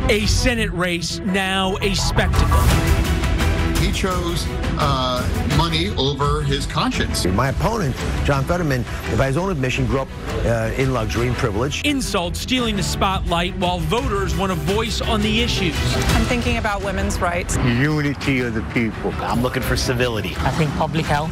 A Senate race now a spectacle. He chose money over his conscience. My opponent, John Fetterman, by his own admission, grew up in luxury and privilege. Insults stealing the spotlight while voters want a voice on the issues. I'm thinking about women's rights. Unity of the people. I'm looking for civility. I think public health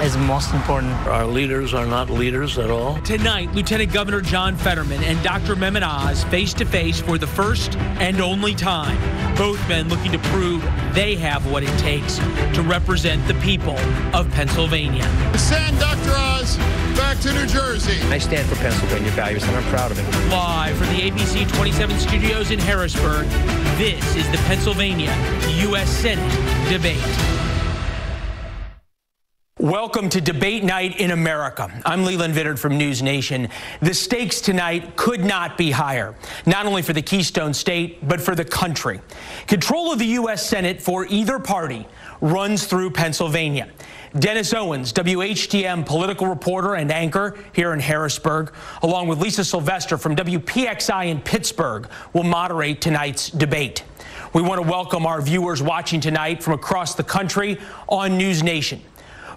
is most important. Our leaders are not leaders at all. Tonight, Lieutenant Governor John Fetterman and Dr. Mehmet Oz face-to-face for the first and only time. Both men looking to prove they have what it takes to represent the people of Pennsylvania. Send Dr. Oz back to New Jersey. I stand for Pennsylvania values, and I'm proud of it. Live from the ABC 27 studios in Harrisburg, this is the Pennsylvania U.S. Senate debate. Welcome to Debate Night in America. I'm Leland Vittert from News Nation. The stakes tonight could not be higher, not only for the Keystone State, but for the country. Control of the U.S. Senate for either party runs through Pennsylvania. Dennis Owens, WHTM political reporter and anchor here in Harrisburg, along with Lisa Sylvester from WPXI in Pittsburgh, will moderate tonight's debate. We want to welcome our viewers watching tonight from across the country on News Nation.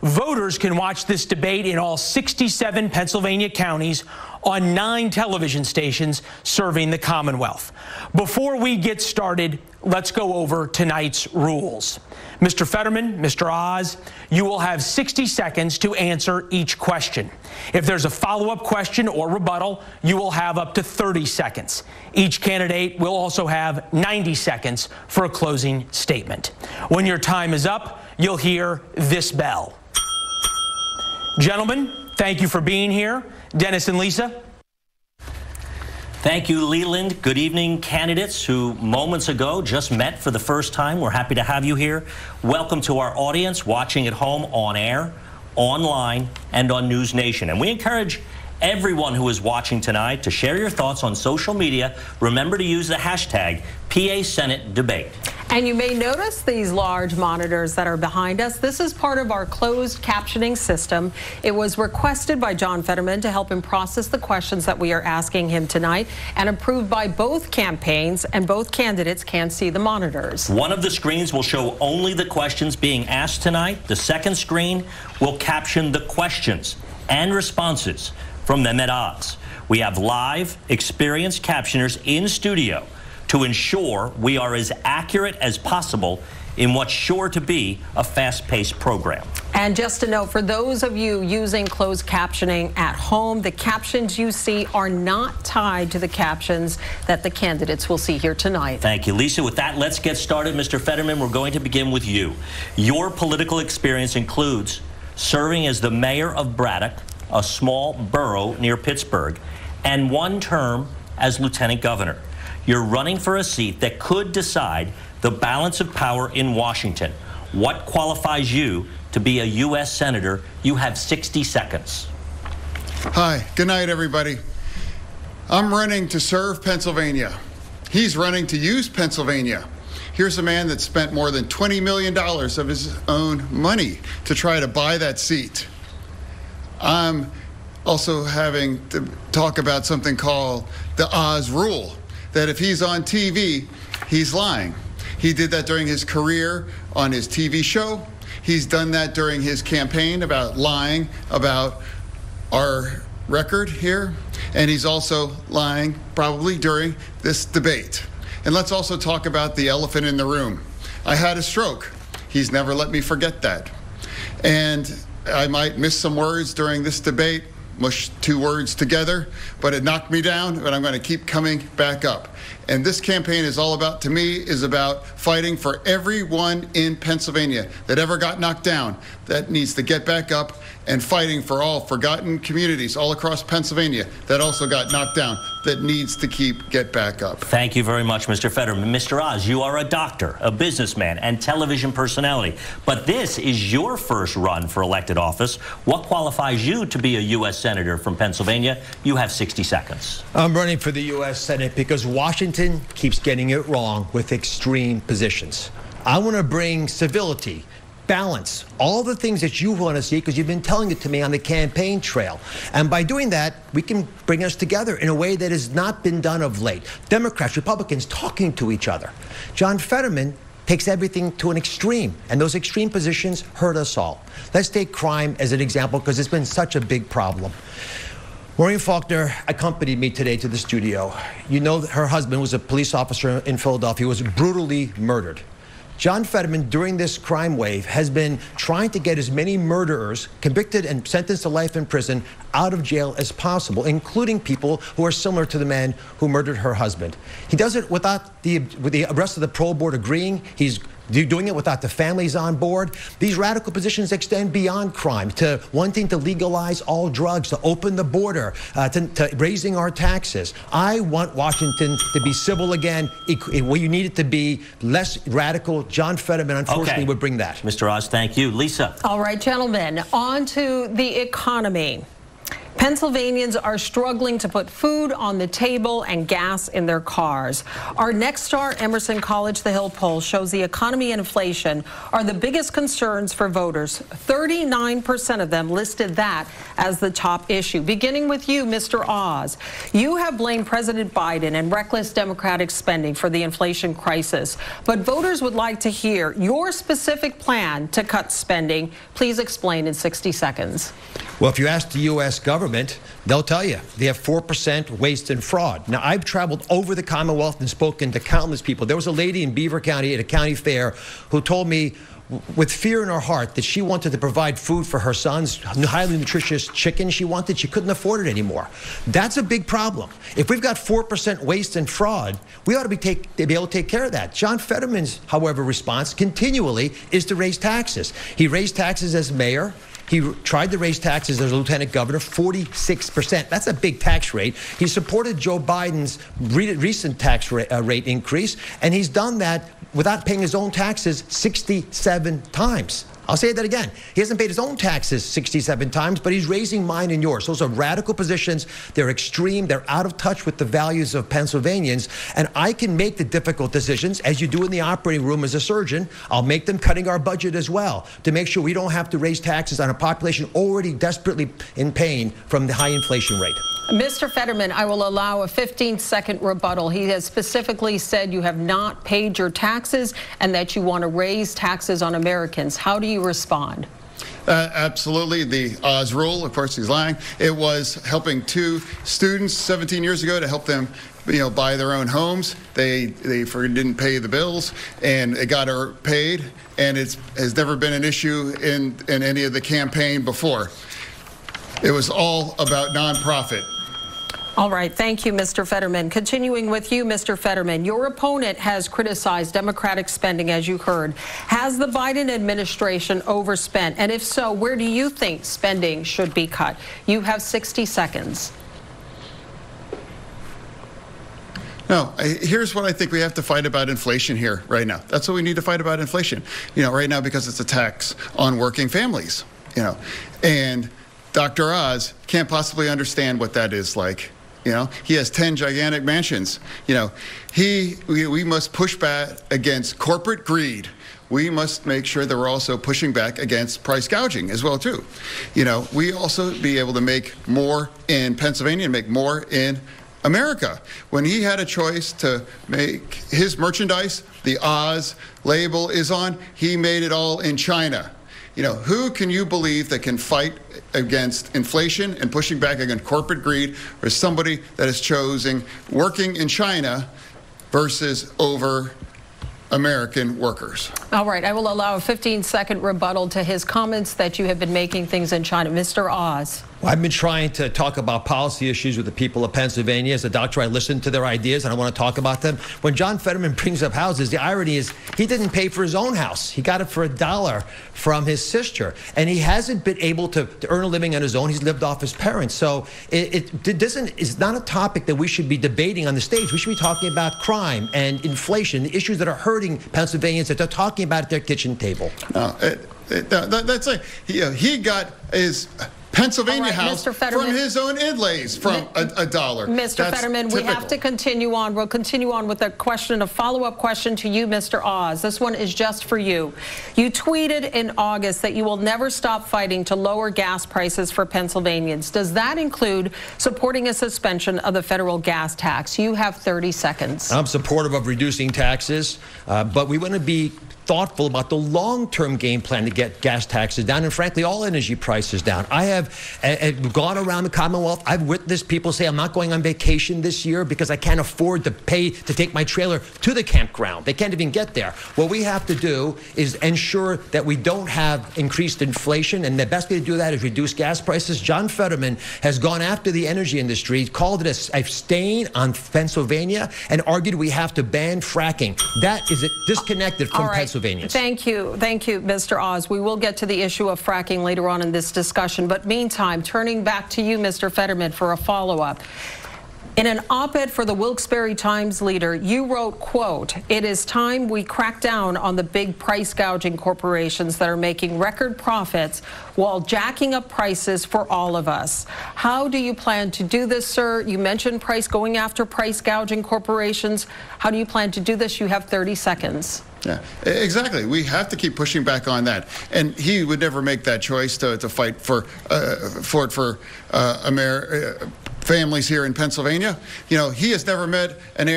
Voters can watch this debate in all 67 Pennsylvania counties on 9 television stations serving the Commonwealth. Before we get started, let's go over tonight's rules. Mr. Fetterman, Mr. Oz, you will have 60 seconds to answer each question. If there's a follow-up question or rebuttal, you will have up to 30 seconds. Each candidate will also have 90 seconds for a closing statement. When your time is up, you'll hear this bell. Gentlemen, thank you for being here. Dennis and Lisa. Thank you, Leland. Good evening, candidates who moments ago just met for the first time. We're happy to have you here. Welcome to our audience watching at home, on air, online, and on News Nation. And we encourage everyone who is watching tonight to share your thoughts on social media. Remember to use the hashtag PA Senate Debate. And you may notice these large monitors that are behind us. This is part of our closed captioning system. It was requested by John Fetterman to help him process the questions that we are asking him tonight, and approved by both campaigns, and both candidates can see the monitors. One of the screens will show only the questions being asked tonight. The second screen will caption the questions and responses from Mehmet Oz. We have live, experienced captioners in studio to ensure we are as accurate as possible in what's sure to be a fast-paced program. And just a note, for those of you using closed captioning at home, the captions you see are not tied to the captions that the candidates will see here tonight. Thank you, Lisa. With that, let's get started. Mr. Fetterman, we're going to begin with you. Your political experience includes serving as the mayor of Braddock, a small borough near Pittsburgh, and 1 term as lieutenant governor. You're running for a seat that could decide the balance of power in Washington. What qualifies you to be a U.S. Senator? You have 60 seconds. Hi, good night, everybody. I'm running to serve Pennsylvania. He's running to use Pennsylvania. Here's a man that spent more than $20 million of his own money to try to buy that seat. I'm also having to talk about something called the Oz rule, that if he's on TV, he's lying. He did that during his career on his TV show. He's done that during his campaign about lying about our record here. And he's also lying probably during this debate. And let's also talk about the elephant in the room. I had a stroke. He's never let me forget that. And I might miss some words during this debate, mush 2 words together, but it knocked me down, but I'm going to keep coming back up. And this campaign is all about, to me, is about fighting for everyone in Pennsylvania that ever got knocked down, that needs to get back up, and fighting for all forgotten communities all across Pennsylvania that also got knocked down, that needs to get back up. Thank you very much, Mr. Fetterman. Mr. Oz, you are a doctor, a businessman, and television personality. But this is your first run for elected office. What qualifies you to be a U.S. Senator from Pennsylvania? You have 60 seconds. I'm running for the U.S. Senate because Washington keeps getting it wrong with extreme positions. I want to bring civility balance, all the things that you want to see because you've been telling it to me on the campaign trail. And by doing that, we can bring us together in a way that has not been done of late. Democrats, Republicans talking to each other. John Fetterman takes everything to an extreme, and those extreme positions hurt us all. Let's take crime as an example because it's been such a big problem. Maureen Faulkner accompanied me today to the studio. You know that her husband was a police officer in Philadelphia who was brutally murdered. John Fetterman, during this crime wave, has been trying to get as many murderers convicted and sentenced to life in prison out of jail as possible, including people who are similar to the man who murdered her husband. He does it without with the rest of the parole board agreeing. He's doing it without the families on board. These radical positions extend beyond crime to wanting to legalize all drugs, to open the border, to raising our taxes. I want Washington to be civil again. Where you need it to be less radical. John Fetterman, unfortunately, would bring that. Mr. Oz, thank you. Lisa. All right, gentlemen, on to the economy. Pennsylvanians are struggling to put food on the table and gas in their cars. Our Next Star Emerson College The Hill poll shows the economy and inflation are the biggest concerns for voters. 39% of them listed that as the top issue. Beginning with you, Mr. Oz. You have blamed President Biden and reckless Democratic spending for the inflation crisis, but voters would like to hear your specific plan to cut spending. Please explain in 60 seconds. Well, if you ask the U.S. government, they'll tell you they have 4% waste and fraud. Now, I've traveled over the Commonwealth and spoken to countless people. There was a lady in Beaver County at a county fair who told me with fear in her heart that she wanted to provide food for her son's highly nutritious chicken she wanted. She couldn't afford it anymore. That's a big problem. If we've got 4% waste and fraud, we ought to be able to take care of that. John Fetterman's, however, response continually is to raise taxes. He raised taxes as mayor. He tried to raise taxes as a lieutenant governor, 46%. That's a big tax rate. He supported Joe Biden's recent tax rate increase, and he's done that without paying his own taxes 67 times. I'll say that again. He hasn't paid his own taxes 67 times, but he's raising mine and yours. Those are radical positions. They're extreme. They're out of touch with the values of Pennsylvanians. And I can make the difficult decisions, as you do in the operating room as a surgeon. I'll make them cutting our budget as well to make sure we don't have to raise taxes on a population already desperately in pain from the high inflation rate. Mr. Fetterman, I will allow a 15-second rebuttal. He has specifically said you have not paid your taxes and that you want to raise taxes on Americans. How do you respond? Absolutely. The Oz rule, of course, he's lying. It was helping two students 17 years ago to help them buy their own homes. They didn't pay the bills, and it got her paid, and it has never been an issue in any of the campaign before. It was all about nonprofit. All right. Thank you, Mr. Fetterman. Continuing with you, Mr. Fetterman, your opponent has criticized Democratic spending, as you heard. Has the Biden administration overspent? And if so, where do you think spending should be cut? You have 60 seconds. No, here's what I think we have to fight about inflation here right now. That's what we need to fight about inflation, right now, because it's a tax on working families, and Dr. Oz can't possibly understand what that is like. He has 10 gigantic mansions. We must push back against corporate greed. We must make sure that we're also pushing back against price gouging as well, too. We also be able to make more in Pennsylvania and make more in America. When he had a choice to make his merchandise, the Oz label is on, he made it all in China. Who can you believe that can fight against inflation and pushing back against corporate greed, or somebody that is choosing working in China versus over American workers? All right. I will allow a 15-second rebuttal to his comments that you have been making things in China. Mr. Oz. Well, I've been trying to talk about policy issues with the people of Pennsylvania. As a doctor, I listen to their ideas, and I want to talk about them. When John Fetterman brings up houses, the irony is he didn't pay for his own house. He got it for $1 from his sister, and he hasn't been able to earn a living on his own. He's lived off his parents. So it's not a topic that we should be debating on the stage. We should be talking about crime and inflation, the issues that are hurting Pennsylvanians that they're talking about at their kitchen table. No, that's like he got his Pennsylvania All right, house Mr. from his own inlays from $1. Mr. Fetterman, we have to continue on. We'll continue on with a follow-up question to you, Mr. Oz. This one is just for you. You tweeted in August that you will never stop fighting to lower gas prices for Pennsylvanians. Does that include supporting a suspension of the federal gas tax? You have 30 seconds. I'm supportive of reducing taxes, but we want to be thoughtful about the long-term game plan to get gas taxes down and, frankly, all energy prices down. I have gone around the Commonwealth. I've witnessed people say, I'm not going on vacation this year because I can't afford to pay to take my trailer to the campground. They can't even get there. What we have to do is ensure that we don't have increased inflation, and the best way to do that is reduce gas prices. John Fetterman has gone after the energy industry, called it a stain on Pennsylvania, and argued we have to ban fracking. That is disconnected from Pennsylvania. Thank you, Mr. Oz. We will get to the issue of fracking later on in this discussion. But meantime, turning back to you, Mr. Fetterman, for a follow-up. In an op-ed for the Wilkes-Barre Times Leader, you wrote, quote, "It is time we crack down on the big price gouging corporations that are making record profits while jacking up prices for all of us." How do you plan to do this, sir? You mentioned going after price gouging corporations. How do you plan to do this? You have 30 seconds. Yeah, exactly. We have to keep pushing back on that. And he would never make that choice to fight for families here in Pennsylvania. You know, he has never met an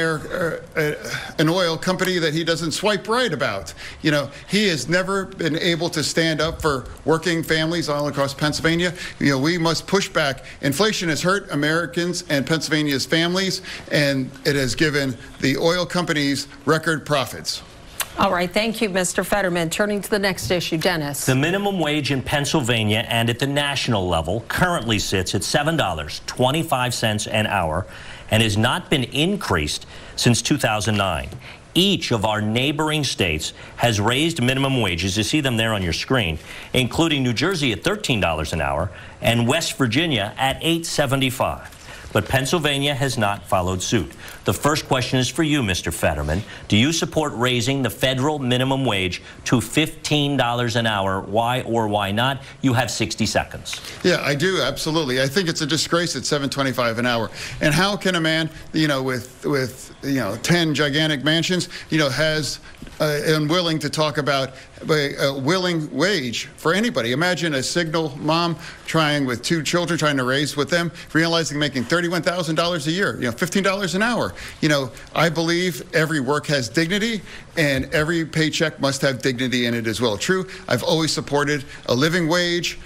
oil company that he doesn't swipe right about. You know, he has never been able to stand up for working families all across Pennsylvania. You know, we must push back. Inflation has hurt Americans and Pennsylvania's families, and it has given the oil companies record profits. All right, thank you, Mr. Fetterman. Turning to the next issue, Dennis. The minimum wage in Pennsylvania and at the national level currently sits at $7.25 an hour and has not been increased since 2009. Each of our neighboring states has raised minimum wages. You see them there on your screen, including New Jersey at $13 an hour and West Virginia at $8.75. But Pennsylvania has not followed suit. The first question is for you, Mr. Fetterman. Do you support raising the federal minimum wage to $15 an hour? Why or why not? You have 60 seconds. Yeah, I do, absolutely. I think it's a disgrace at $7.25 an hour. And how can a man, you know, with 10 gigantic mansions, you know, has unwilling to talk about a willing wage for anybody? Imagine a single mom with 2 children trying to raise with them, realizing making $31,000 a year, you know, $15 an hour. You know, I believe every work has dignity and every paycheck must have dignity in it as well. True, I've always supported a living wage,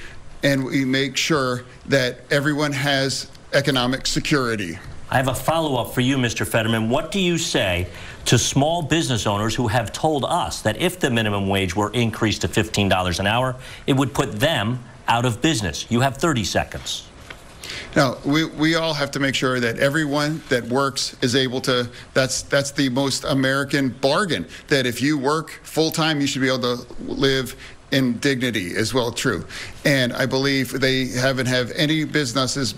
and we make sure that everyone has economic security. I have a follow-up for you, Mr. Fetterman. What do you say to small business owners who have told us that if the minimum wage were increased to $15 an hour, it would put them out of business? You have 30 seconds. Now, we all have to make sure that everyone that works is able to, that's the most American bargain, that if you work full-time, you should be able to live in dignity as well, true. And I believe they haven't have any businesses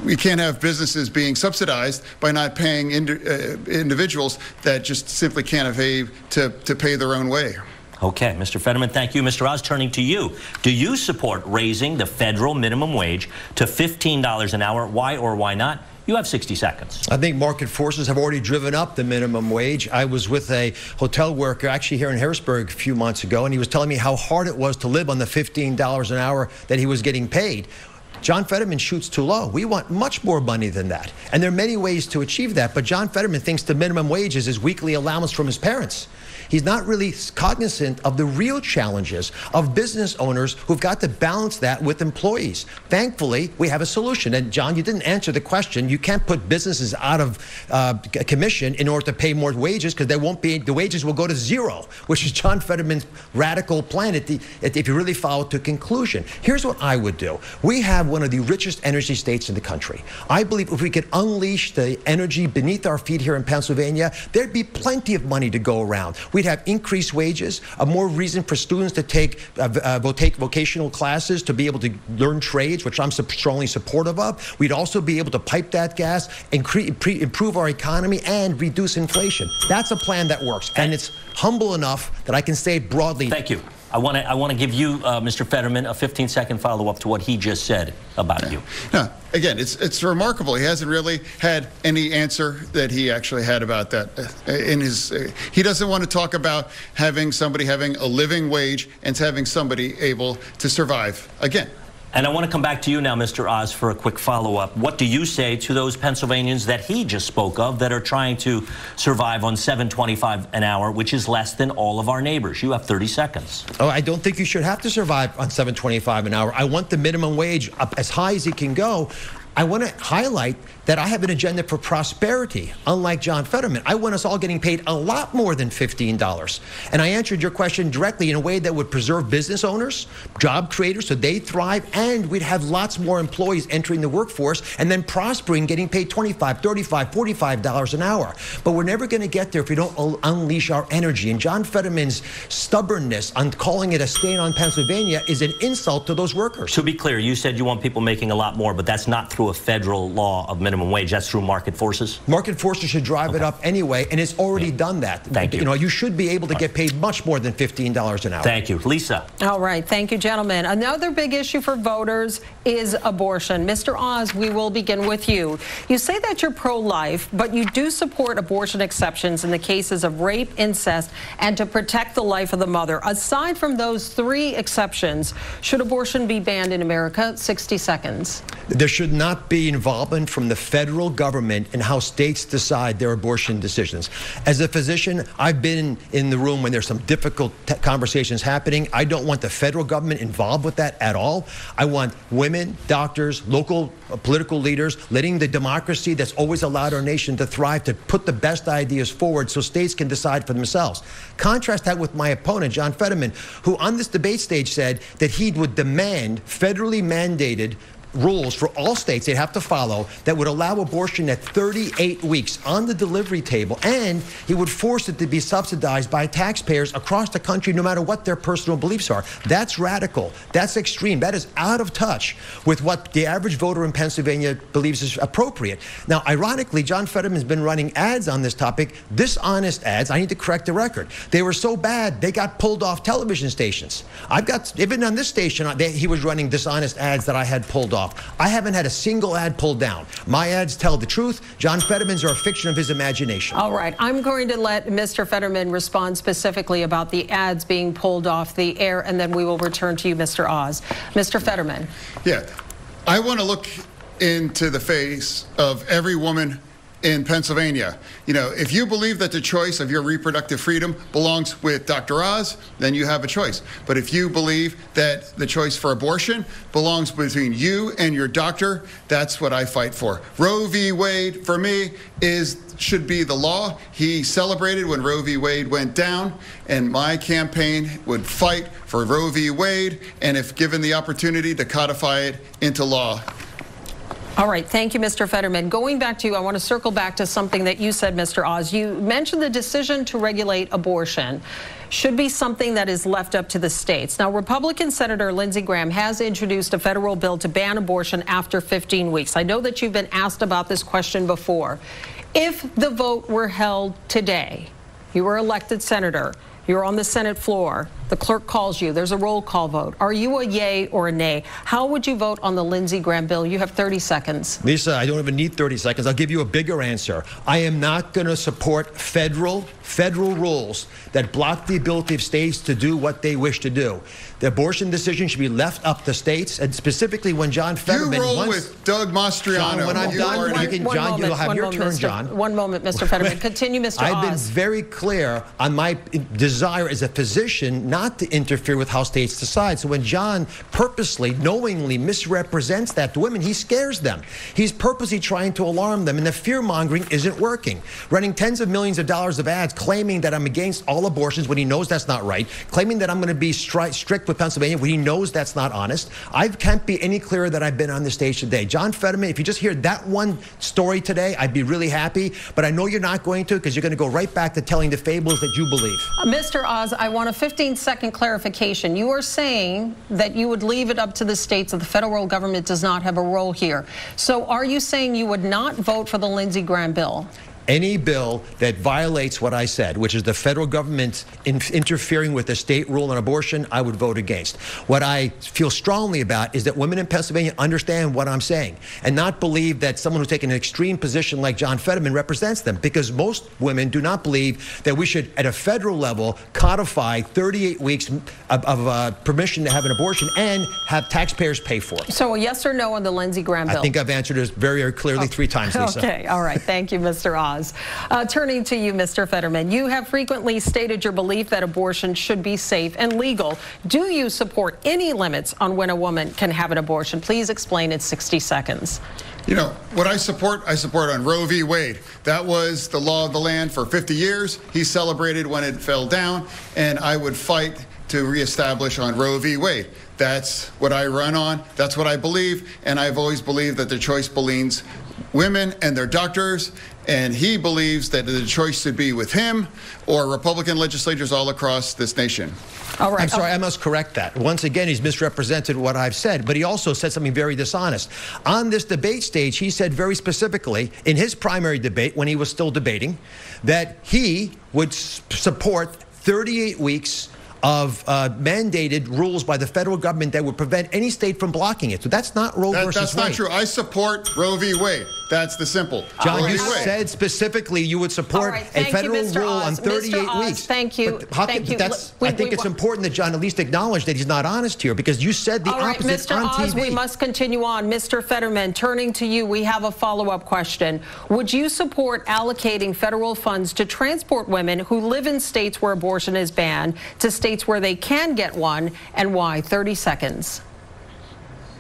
we can't have businesses being subsidized by not paying individuals that just simply can't afford to pay their own way. Okay, Mr. Fetterman, thank you. Mr. Oz, turning to you. Do you support raising the federal minimum wage to $15 an hour? Why or why not? You have 60 seconds. I think market forces have already driven up the minimum wage. I was with a hotel worker actually here in Harrisburg a few months ago, and he was telling me how hard it was to live on the $15 an hour that he was getting paid. John Fetterman shoots too low. We want much more money than that. And there are many ways to achieve that, but John Fetterman thinks the minimum wage is his weekly allowance from his parents. He's not really cognizant of the real challenges of business owners who've got to balance that with employees. Thankfully, we have a solution. And John, you didn't answer the question. You can't put businesses out of commission in order to pay more wages, because the wages will go to zero, which is John Fetterman's radical plan if you really follow it to conclusion. Here's what I would do. We have one of the richest energy states in the country. I believe if we could unleash the energy beneath our feet here in Pennsylvania, there'd be plenty of money to go around. We'd have increased wages, a more reason for students to take vocational classes, to be able to learn trades, which I'm strongly supportive of. We'd also be able to pipe that gas, improve our economy, and reduce inflation. That's a plan that works, and it's humble enough that I can say it broadly. Thank you. I want to give you, Mr. Fetterman, a 15-second follow-up to what he just said about you. No, again, it's remarkable. He hasn't really had any answer that he actually had about that in his. He doesn't want to talk about having somebody having a living wage and having somebody able to survive. Again. And I want to come back to you now, Mr. Oz, for a quick follow-up. What do you say to those Pennsylvanians that he just spoke of that are trying to survive on $7.25 an hour, which is less than all of our neighbors? You have 30 seconds. Oh, I don't think you should have to survive on $7.25 an hour. I want the minimum wage up as high as it can go. I want to highlight that I have an agenda for prosperity, unlike John Fetterman. I want us all getting paid a lot more than $15. And I answered your question directly in a way that would preserve business owners, job creators, so they thrive, and we'd have lots more employees entering the workforce and then prospering, getting paid $25, $35, $45 an hour. But we're never going to get there if we don't unleash our energy. And John Fetterman's stubbornness on calling it a stain on Pennsylvania is an insult to those workers. To be clear, you said you want people making a lot more, but that's not through a federal law of minimum wage. That's through market forces? Market forces should drive it up anyway, and it's already done that. Thank you. You know, you should be able to get paid much more than $15 an hour. Thank you. Lisa. All right. Thank you, gentlemen. Another big issue for voters is abortion. Mr. Oz, we will begin with you. You say that you're pro-life, but you do support abortion exceptions in the cases of rape, incest, and to protect the life of the mother. Aside from those three exceptions, should abortion be banned in America? 60 seconds. There should not be involvement from the federal government in how states decide their abortion decisions. As a physician, I've been in the room when there's some difficult conversations happening. I don't want the federal government involved with that at all. I want women, doctors, local political leaders, letting the democracy that's always allowed our nation to thrive, to put the best ideas forward so states can decide for themselves. Contrast that with my opponent, John Fetterman, who on this debate stage said that he would demand federally mandated rules for all states they'd have to follow that would allow abortion at 38 weeks on the delivery table, and he would force it to be subsidized by taxpayers across the country no matter what their personal beliefs are. That's radical. That's extreme. That is out of touch with what the average voter in Pennsylvania believes is appropriate. Now, ironically, John Fetterman's been running ads on this topic, dishonest ads. I need to correct the record. They were so bad, they got pulled off television stations. Even on this station, he was running dishonest ads that I had pulled off. I haven't had a single ad pulled down. My ads tell the truth. John Fetterman's are a fiction of his imagination. All right. I'm going to let Mr. Fetterman respond specifically about the ads being pulled off the air, and then we will return to you, Mr. Oz. Mr. Fetterman. Yeah. I want to look into the face of every woman in Pennsylvania. You know, if you believe that the choice of your reproductive freedom belongs with Dr. Oz, then you have a choice. But if you believe that the choice for abortion belongs between you and your doctor, that's what I fight for. Roe v. Wade, for me, should be the law. He celebrated when Roe v. Wade went down, and my campaign would fight for Roe v. Wade, and if given the opportunity, to codify it into law. All right. Thank you, Mr. Fetterman. Going back to you, I want to circle back to something that you said, Mr. Oz. You mentioned the decision to regulate abortion should be something that is left up to the states. Now, Republican Senator Lindsey Graham has introduced a federal bill to ban abortion after 15 weeks. I know that you've been asked about this question before. If the vote were held today, you were elected senator, you're on the Senate floor, the clerk calls you, there's a roll call vote. Are you a yay or a nay? How would you vote on the Lindsey Graham bill? You have 30 seconds. Lisa, I don't even need 30 seconds. I'll give you a bigger answer. I am not going to support federal rules that block the ability of states to do what they wish to do. The abortion decision should be left up to states, and specifically when John Fetterman... You roll with Doug Mastriano. John, when I'm done, John, you'll have your turn, John. One moment, Mr. Fetterman. Continue, Mr. Oz. I've been very clear on my desire as a physician not to interfere with how states decide. So when John purposely, knowingly misrepresents that to women, he scares them. He's purposely trying to alarm them, and the fear-mongering isn't working. Running tens of millions of dollars of ads claiming that I'm against all abortions when he knows that's not right, claiming that I'm going to be strict with Pennsylvania when he knows that's not honest. I can't be any clearer that I've been on the stage today. John Fetterman, if you just hear that one story today, I'd be really happy, but I know you're not going to, because you're going to go right back to telling the fables that you believe. Mr. Oz, I want a 15-second clarification. You are saying that you would leave it up to the states, that the federal government does not have a role here. So are you saying you would not vote for the Lindsey Graham bill? any bill that violates what I said, which is the federal government interfering with the state rule on abortion, I would vote against. What I feel strongly about is that women in Pennsylvania understand what I'm saying and not believe that someone who's taken an extreme position like John Fetterman represents them, because most women do not believe that we should, at a federal level, codify 38 weeks of permission to have an abortion and have taxpayers pay for it. So a yes or no on the Lindsey Graham bill? I think I've answered it very, very clearly 3 times, Lisa. Okay, all right. Thank you, Mr. Oz. Turning to you, Mr. Fetterman, you have frequently stated your belief that abortion should be safe and legal. Do you support any limits on when a woman can have an abortion? Please explain in 60 seconds. You know, what I support on Roe v. Wade. That was the law of the land for 50 years. He celebrated when it fell down, and I would fight to reestablish on Roe v. Wade. That's what I run on. That's what I believe, and I've always believed that the choice belongs women and their doctors, and he believes that the choice should be with him or Republican legislators all across this nation. All right. I'm sorry, I must correct that. Once again, he's misrepresented what I've said, but he also said something very dishonest. On this debate stage, he said very specifically, in his primary debate, when he was still debating, that he would support 38 weeks of mandated rules by the federal government that would prevent any state from blocking it. So that's not Roe versus Wade. That's not true. I support Roe v. Wade. That's the simple. John, you said specifically you would support a federal rule on 38 weeks. Thank you. Thank you. I think it's important that John at least acknowledge that he's not honest here, because you said the opposite on TV. Mr. Oz, we must continue on. Mr. Fetterman, turning to you, we have a follow-up question. Would you support allocating federal funds to transport women who live in states where abortion is banned to states where they can get one, and why? 30 seconds.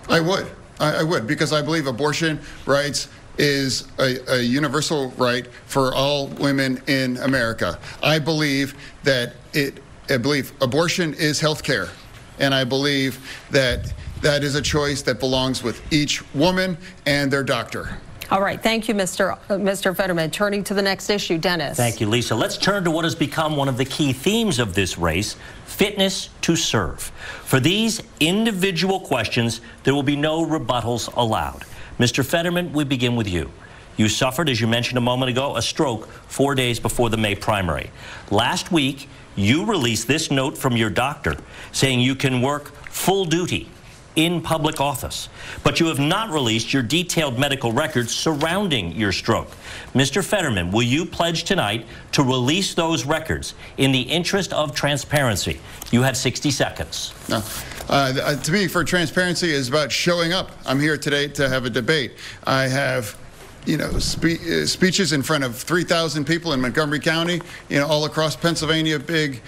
I would. I would, because I believe abortion rights is a universal right for all women in America. I believe that abortion is health care, and I believe that that is a choice that belongs with each woman and their doctor. All right. Thank you, Mr. Fetterman. Turning to the next issue, Dennis. Thank you, Lisa. Let's turn to what has become one of the key themes of this race, fitness to serve. For these individual questions, there will be no rebuttals allowed. Mr. Fetterman, we begin with you. You suffered, as you mentioned a moment ago, a stroke 4 days before the May primary. Last week, you released this note from your doctor saying you can work full duty in public office, but you have not released your detailed medical records surrounding your stroke. Mr. Fetterman, will you pledge tonight to release those records in the interest of transparency? You have 60 seconds. No. To me, for transparency is about showing up. I'm here today to have a debate. I have, you know, speeches in front of 3,000 people in Montgomery County, you know, all across Pennsylvania, big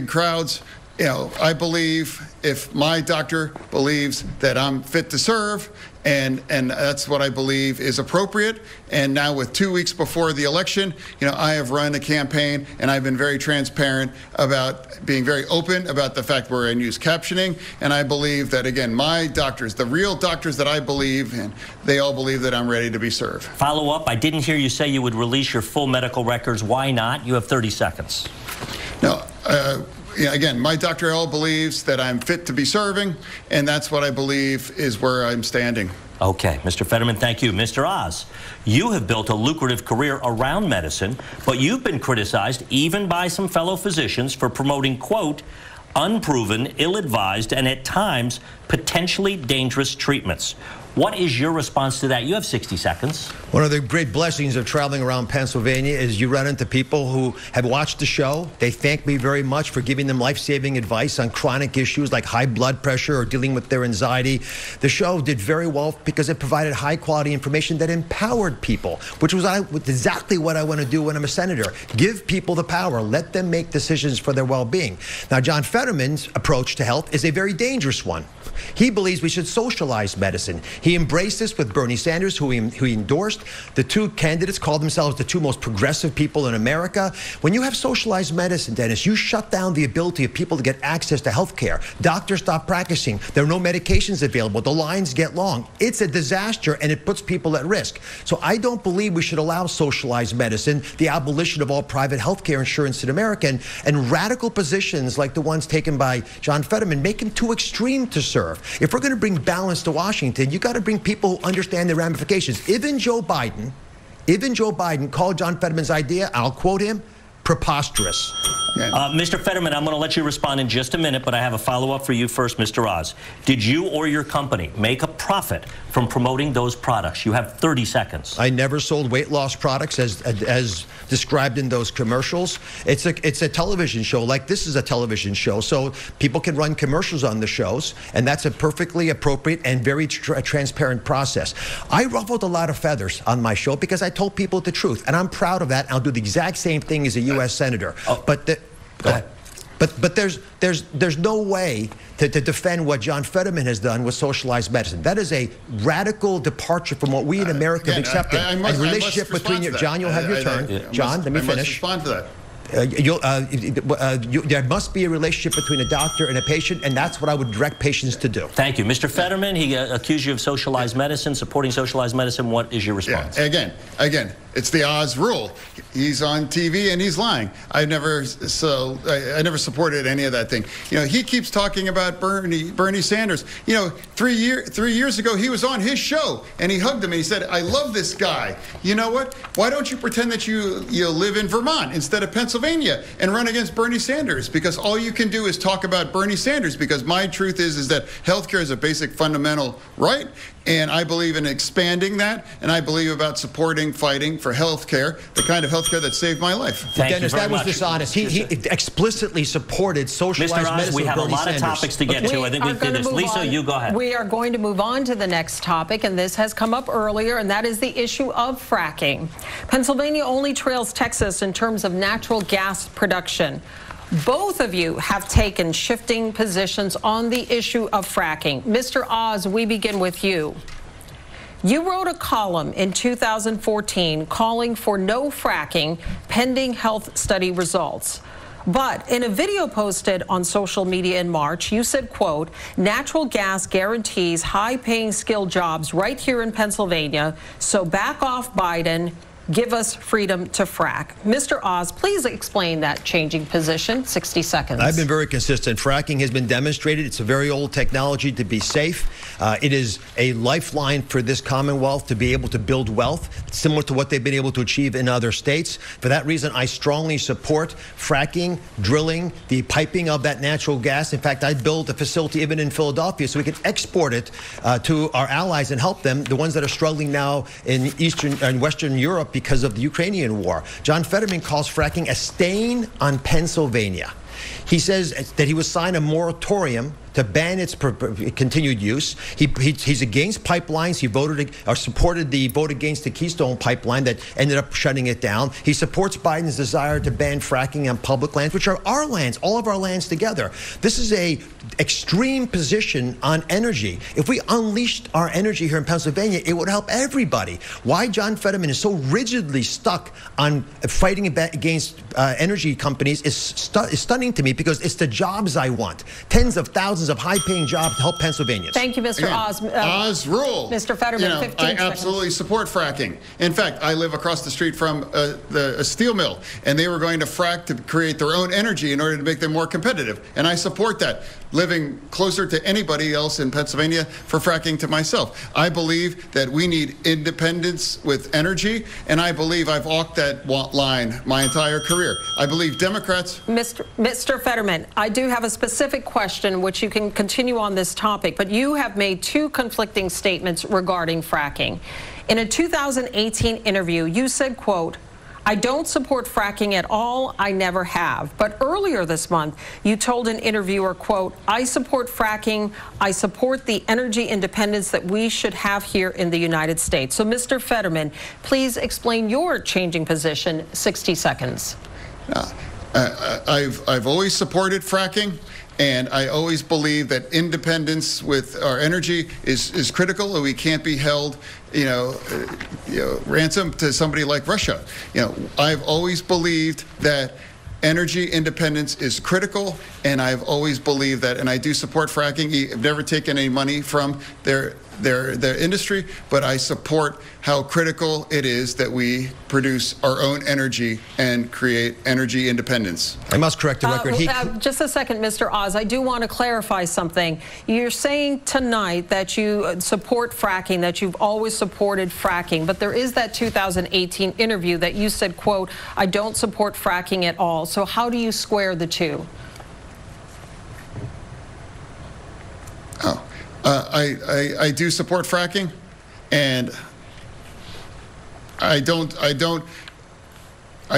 crowds. You know, I believe if my doctor believes that I'm fit to serve, and that's what I believe is appropriate. And now with 2 weeks before the election, you know, I have run a campaign, and I've been very transparent about being very open about the fact we're in use captioning. And I believe that, again, my doctors, the real doctors that I believe in, they all believe that I'm ready to be served. Follow up, I didn't hear you say you would release your full medical records. Why not? You have 30 seconds. No. Again, my Dr. L believes that I'm fit to be serving, and that's what I believe is where I'm standing. Okay, Mr. Fetterman, thank you. Mr. Oz, you have built a lucrative career around medicine, but you've been criticized even by some fellow physicians for promoting, quote, unproven, ill-advised, and at times potentially dangerous treatments. What is your response to that? You have 60 seconds. One of the great blessings of traveling around Pennsylvania is you run into people who have watched the show. They thank me very much for giving them life-saving advice on chronic issues like high blood pressure or dealing with their anxiety. The show did very well because it provided high-quality information that empowered people, which was exactly what I want to do when I'm a senator. Give people the power. Let them make decisions for their well-being. Now, John Fetterman's approach to health is a very dangerous one. He believes we should socialize medicine. He embraced this with Bernie Sanders, who he endorsed. The two candidates call themselves the two most progressive people in America. When you have socialized medicine, Dennis, you shut down the ability of people to get access to health care. Doctors stop practicing. There are no medications available. The lines get long. It's a disaster, and it puts people at risk. So I don't believe we should allow socialized medicine, the abolition of all private health care insurance in America, and radical positions like the ones taken by John Fetterman make him too extreme to serve. If we're going to bring balance to Washington, you got to bring people who understand the ramifications. Even Joe Biden Even Joe Biden called John Fetterman's idea, I'll quote him, preposterous. Mr. Fetterman, I'm going to let you respond in just a minute, but I have a follow-up for you first, Mr. Oz. Did you or your company make a profit from promoting those products? You have 30 seconds. I never sold weight loss products as described in those commercials. It's a television show, like this is a television show, so people can run commercials on the shows, and that's a perfectly appropriate and very transparent process. I ruffled a lot of feathers on my show because I told people the truth, and I'm proud of that. I'll do the exact same thing as a U.S. senator. But there's no way to defend what John Fetterman has done with socialized medicine. That is a radical departure from what we in America have accepted. I must relationship between you, John, you'll have your turn. John, let me finish. I must respond to that. There must be a relationship between a doctor and a patient, and that's what I would direct patients to do. Thank you. Mr. Fetterman, he accused you of socialized medicine, supporting socialized medicine. What is your response? Yeah, again, it's the Oz rule. He's on TV and he's lying. I never supported any of that thing. You know, he keeps talking about Bernie Sanders. You know, 3 years ago, he was on his show and he hugged him and he said, "I love this guy." You know what? Why don't you pretend that you live in Vermont instead of Pennsylvania and run against Bernie Sanders? Because all you can do is talk about Bernie Sanders, because my truth is that healthcare is a basic fundamental right, and I believe in expanding that, and I believe about supporting, fighting for healthcare, the kind of healthcare that saved my life. Dennis, that was dishonest. He explicitly supported socialized medicine. We have a lot of topics to get to. I think we did this. Lisa, you go ahead. We are going to move on to the next topic, and this has come up earlier, and that is the issue of fracking. Pennsylvania only trails Texas in terms of natural gas production. Both of you have taken shifting positions on the issue of fracking. Mr. Oz, we begin with you. You wrote a column in 2014 calling for no fracking pending health study results. But in a video posted on social media in March, you said, quote, "Natural gas guarantees high-paying skilled jobs right here in Pennsylvania, so back off Biden. Give us freedom to frack." Mr. Oz, please explain that changing position. 60 seconds. I've been very consistent. Fracking has been demonstrated. It's a very old technology to be safe. It is a lifeline for this Commonwealth to be able to build wealth, similar to what they've been able to achieve in other states. For that reason, I strongly support fracking, drilling, the piping of that natural gas. In fact, I'd build a facility even in Philadelphia so we can export it to our allies and help them, the ones that are struggling now in Eastern and Western Europe because of the Ukrainian war. John Fetterman calls fracking a stain on Pennsylvania. He says that he would sign a moratorium to ban its continued use. He's against pipelines. He supported the vote against the Keystone pipeline that ended up shutting it down. He supports Biden's desire to ban fracking on public lands, which are our lands, all of our lands together. This is a extreme position on energy. If we unleashed our energy here in Pennsylvania, it would help everybody. Why John Fetterman is so rigidly stuck on fighting against energy companies is stunning to me, because it's the jobs I want. Tens of thousands of high-paying jobs to help Pennsylvanians. Thank you, Mr. Oz. Oz rule. Mr. Fetterman, 15 seconds. I absolutely support fracking. In fact, I live across the street from a steel mill, and they were going to frack to create their own energy in order to make them more competitive. And I support that, living closer to anybody else in Pennsylvania for fracking to myself. I believe that we need independence with energy, and I believe I've walked that line my entire career. I believe Democrats... Mr. Fetterman, I do have a specific question which you can continue on this topic, but you have made two conflicting statements regarding fracking. In a 2018 interview, you said, quote, "I don't support fracking at all. I never have." But earlier this month, you told an interviewer, quote, "I support fracking. I support the energy independence that we should have here in the United States." So, Mr. Fetterman, please explain your changing position. 60 seconds. I've always supported fracking, and I always believe that independence with our energy is critical, and we can't be held, ransom to somebody like Russia. I've always believed that energy independence is critical, and I've always believed that, and I do support fracking. I've never taken any money from their their industry, but I support how critical it is that we produce our own energy and create energy independence. I must correct the record. Just a second, Mr. Oz. I do want to clarify something. You're saying tonight that you support fracking, that you've always supported fracking, but there is that 2018 interview that you said, quote, I don't support fracking at all. So how do you square the two? I do support fracking, and I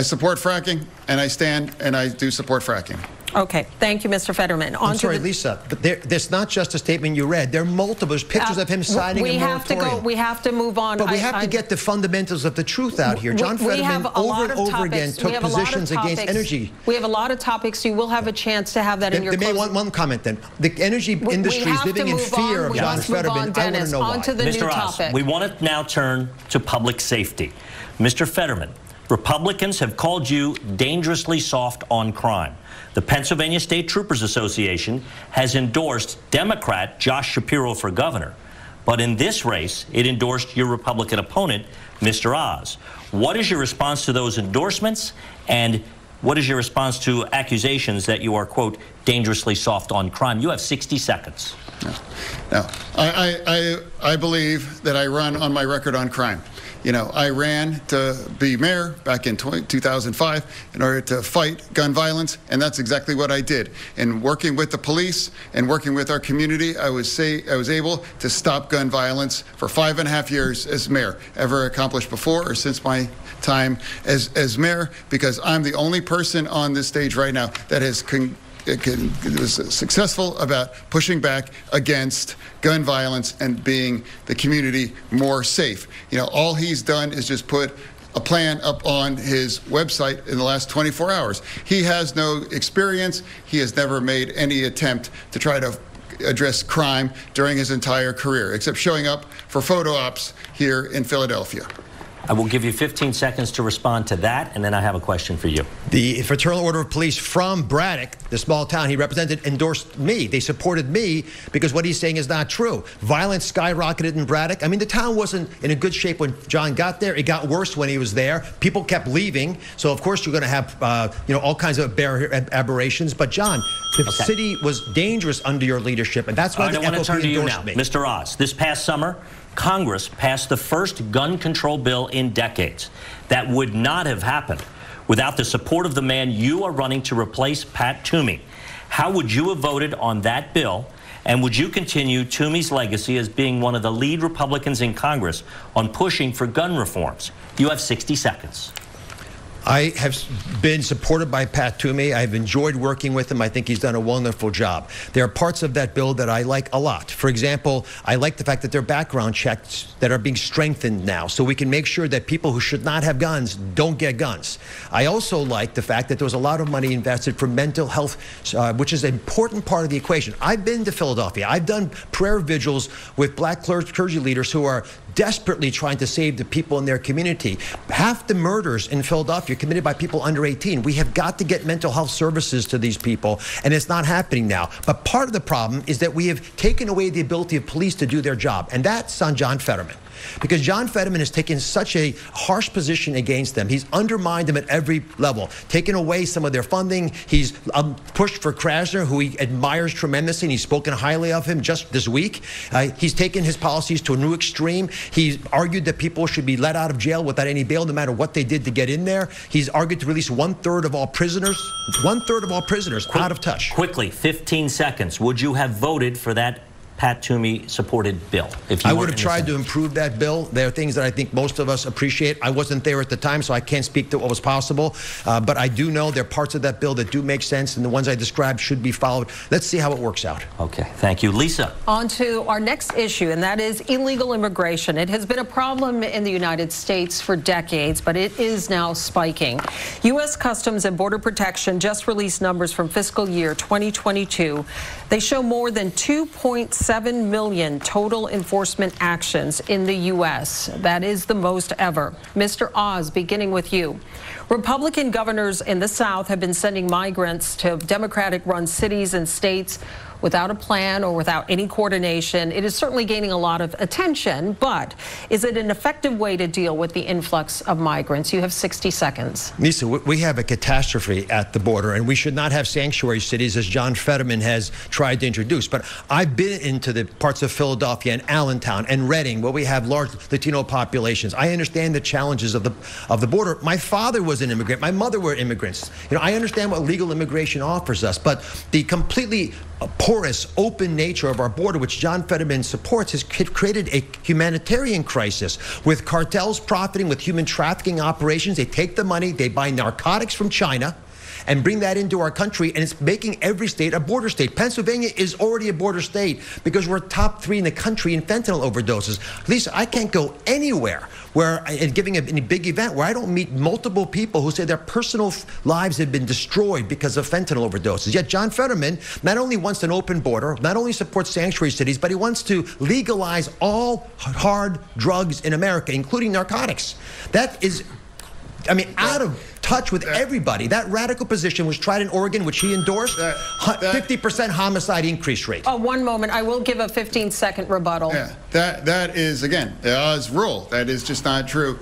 support fracking, and I stand and I do support fracking. Okay, thank you, Mr. Fetterman. I'm sorry, Lisa, but there's not just a statement you read. There are multiple pictures of him signing a moratorium. We have to move on. But we have to get the fundamentals of the truth out here. John Fetterman over and over again took positions against energy. We have a lot of topics. You will have a chance to have that in your closing. One comment then. The energy industry is living in fear of John Fetterman. I want to know why. Mr. Oz, we want to now turn to public safety. Mr. Fetterman, Republicans have called you dangerously soft on crime. The Pennsylvania State Troopers Association has endorsed Democrat Josh Shapiro for governor. But in this race, it endorsed your Republican opponent, Mr. Oz. What is your response to those endorsements? And what is your response to accusations that you are, quote, dangerously soft on crime? You have 60 seconds. No. I believe that I run on my record on crime. You know, I ran to be mayor back in 2005 in order to fight gun violence, and that's exactly what I did. And working with the police and working with our community, I was able to stop gun violence for 5.5 years as mayor. Ever accomplished before or since my time as mayor, because I'm the only person on this stage right now that has was successful about pushing back against gun violence and being the community more safe. You know, all he's done is just put a plan up on his website in the last 24 hours. He has no experience. He has never made any attempt to try to address crime during his entire career, except showing up for photo ops here in Philadelphia. I will give you 15 seconds to respond to that, and then I have a question for you. The Fraternal Order of Police from Braddock, the small town he represented, endorsed me. They supported me because what he's saying is not true. Violence skyrocketed in Braddock. I mean, the town wasn't in a good shape when John got there. It got worse when he was there. People kept leaving. So, of course, you're going to have, you know, all kinds of aberrations. But, John, the city was dangerous under your leadership, and that's why the FOP endorsed me. Mr. Oz, this past summer, Congress passed the first gun control bill in decades. That would not have happened without the support of the man you are running to replace, Pat Toomey. How would you have voted on that bill, and would you continue Toomey's legacy as being one of the lead Republicans in Congress on pushing for gun reforms? You have 60 seconds. I have been supported by Pat Toomey. I've enjoyed working with him. I think he's done a wonderful job. There are parts of that bill that I like a lot. For example, I like the fact that there are background checks that are being strengthened now, so we can make sure that people who should not have guns don't get guns. I also like the fact that there was a lot of money invested for mental health, which is an important part of the equation. I've been to Philadelphia. I've done prayer vigils with black clergy leaders who are desperately trying to save the people in their community. Half the murders in Philadelphia are committed by people under 18. We have got to get mental health services to these people, and it's not happening now. But part of the problem is that we have taken away the ability of police to do their job, and that's on John Fetterman. Because John Fetterman has taken such a harsh position against them. He's undermined them at every level, taken away some of their funding. He's pushed for Krasner, who he admires tremendously, and he's spoken highly of him just this week. He's taken his policies to a new extreme. He's argued that people should be let out of jail without any bail, no matter what they did to get in there. He's argued to release 1/3 of all prisoners. 1/3 of all prisoners out of touch. Quickly, 15 seconds. Would you have voted for that Pat Toomey supported bill? If you I would have tried to improve that bill. There are things that I think most of us appreciate. I wasn't there at the time, so I can't speak to what was possible. But I do know there are parts of that bill that do make sense, and the ones I described should be followed. Let's see how it works out. Okay, thank you. Lisa. On to our next issue, and that is illegal immigration. It has been a problem in the United States for decades, but it is now spiking. U.S. Customs and Border Protection just released numbers from fiscal year 2022. They show more than 2.7 million total enforcement actions in the U.S. That is the most ever. Mr. Oz, beginning with you. Republican governors in the South have been sending migrants to Democratic-run cities and states. without a plan or without any coordination. It is certainly gaining a lot of attention, but is it an effective way to deal with the influx of migrants? You have 60 seconds. Lisa, we have a catastrophe at the border, and we should not have sanctuary cities as John Fetterman has tried to introduce. But I've been into the parts of Philadelphia and Allentown and Reading where we have large Latino populations. I understand the challenges of the border. My father was an immigrant. My mother were immigrants. You know, I understand what legal immigration offers us, but the completely porous, open nature of our border, which John Fetterman supports, has created a humanitarian crisis with cartels profiting with human trafficking operations. They take the money, they buy narcotics from China and bring that into our country, and it's making every state a border state. Pennsylvania is already a border state because we're top 3 in the country in fentanyl overdoses. Lisa, I can't go anywhere where, giving any big event, where I don't meet multiple people who say their personal lives have been destroyed because of fentanyl overdoses. Yet John Fetterman not only wants an open border, not only supports sanctuary cities, but he wants to legalize all hard drugs in America, including narcotics. That is, I mean, out of touch with everybody. That radical position was tried in Oregon, which he endorsed. 50% homicide increase rate. Oh, one moment. I will give a 15-second rebuttal. Yeah, that is, again, the Oz rule. That is just not true.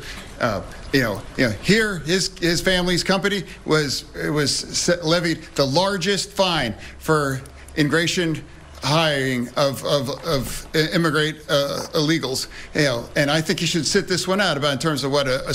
Here, his family's company was levied the largest fine for immigration hiring of immigrant illegals, and I think you should sit this one out about in terms of what a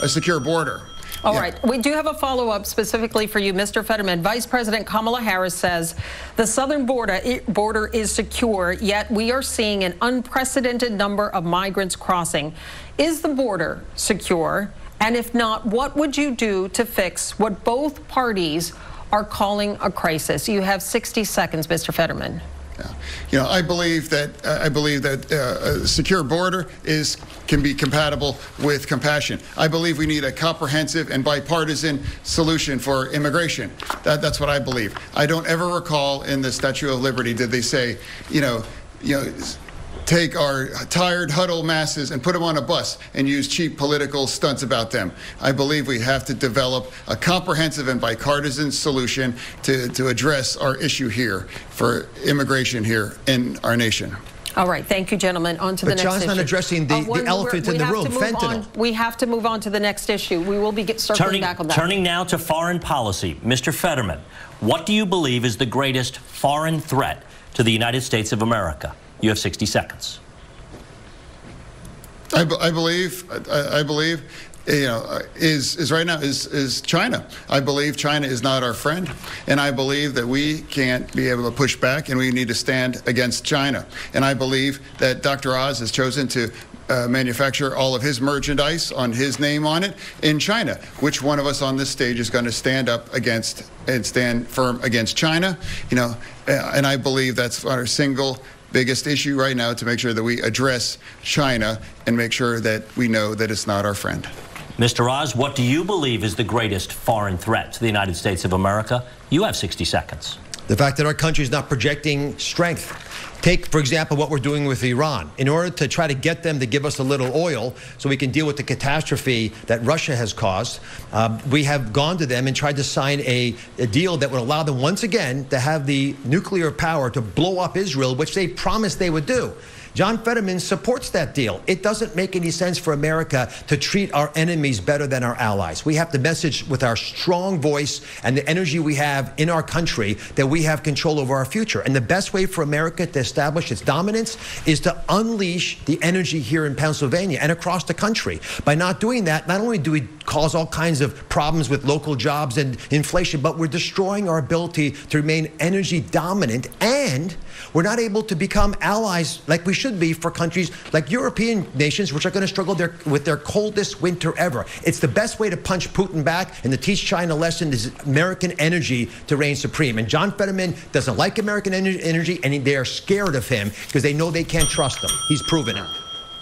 secure border. All right. We do have a follow-up specifically for you, Mr. Fetterman. Vice President Kamala Harris says the southern border is secure, yet we are seeing an unprecedented number of migrants crossing. Is the border secure? And if not, what would you do to fix what both parties are calling a crisis? You have 60 seconds, Mr. Fetterman. Yeah. I believe that a secure border can be compatible with compassion. I believe we need a comprehensive and bipartisan solution for immigration. That's what I believe. I don't ever recall in the Statue of Liberty did they say, take our tired, huddled masses and put them on a bus and use cheap political stunts about them. I believe we have to develop a comprehensive and bipartisan solution to address our issue here for immigration here in our nation. All right. Thank you, gentlemen. On to the next issue. But John's not addressing the elephant in the room, fentanyl. We have to move on to the next issue. We will be circling back on that. Turning now to foreign policy. Mr. Fetterman, what do you believe is the greatest foreign threat to the United States of America? You have 60 seconds. I believe is right now is China. I believe China is not our friend, and I believe that we can't be able to push back, and we need to stand against China. And I believe that Dr. Oz has chosen to manufacture all of his merchandise on his name on it in China. Which one of us on this stage is going to stand up against and stand firm against China? And I believe that's our single biggest issue right now, to make sure that we address China and make sure that we know that it's not our friend. Mr. Oz, what do you believe is the greatest foreign threat to the United States of America? You have 60 seconds. The fact that our country is not projecting strength. Take, for example, what we're doing with Iran. In order to try to get them to give us a little oil so we can deal with the catastrophe that Russia has caused, we have gone to them and tried to sign a deal that would allow them once again to have the nuclear power to blow up Israel, which they promised they would do. John Fetterman supports that deal. It doesn't make any sense for America to treat our enemies better than our allies. We have to message with our strong voice and the energy we have in our country that we have control over our future. And the best way for America to establish its dominance is to unleash the energy here in Pennsylvania and across the country. By not doing that, not only do we cause all kinds of problems with local jobs and inflation, but we're destroying our ability to remain energy dominant, and we're not able to become allies like we should be for countries like European nations, which are going to struggle with their coldest winter ever. It's the best way to punch Putin back and to teach China a lesson is American energy to reign supreme. And John Fetterman doesn't like American energy, and they are scared of him because they know they can't trust him. He's proven it.